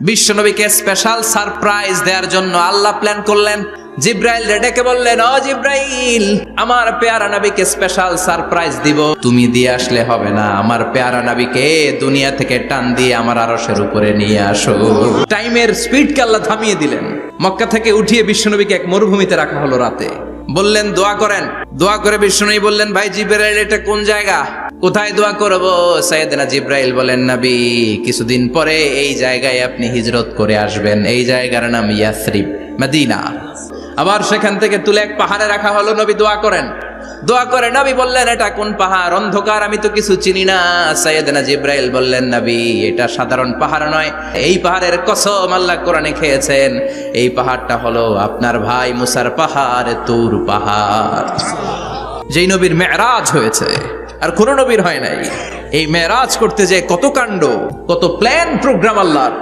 বিশ্বনবীকে special surprise দেওয়ার জন্য আল্লাহ প্ল্যান করলেন। জিব্রাইল ডেকে বললেন, ও জিব্রাইল, আমার পেয়ারা নবীকে স্পেশাল সারপ্রাইজ দিব, তুমি দিয়ে আসলে হবে না, আমার পেয়ারা নবীকে দুনিয়া থেকে টান দিয়ে আমার আরশের উপরে নিয়ে আসো। টাইমের স্পিডকে আল্লাহ থামিয়ে দিলেন। মক্কা থেকে উঠিয়ে বিশ্বনবীকে এক মরুভূমিতে রাখা হলো রাতে। বললেন দোয়া করেন। দোয়া করে বিশ্বনবী বললেন, ভাই জিব্রাইল, এটা কোন জায়গা, কোথায় দোয়া করব? সাইয়েদনা জিব্রাইল বলেন, নবী, কিছুদিন পরে এই জায়গায় আপনি হিজরত করে আসবেন। এই জায়গার নাম ইয়াসরিব, মদিনা। আবার সেখান থেকে তুলে এক পাহাড়ে রাখা হলো। নবী দোয়া করেন। দোয়া করে নবী বললেন, এটা কোন পাহাড়? অন্ধকার, আমি তো কিছু চিনি না। সাইয়েদনা জিব্রাইল বললেন, নবী, এটা সাধারণ পাহাড় নয়, এই পাহাড়ের কসম আল্লাহ কোরআনে খেয়েছেন। এই পাহাড়টা হলো আপনার ভাই মুসার পাহাড়, তুর পাহাড়, যেই নবীর মেরাজ হয়েছে, আর কোন নবীর হয় নাই। এই মেরাজ করতে যে কত কাণ্ড, কত প্ল্যান প্রোগ্রাম আল্লাহর।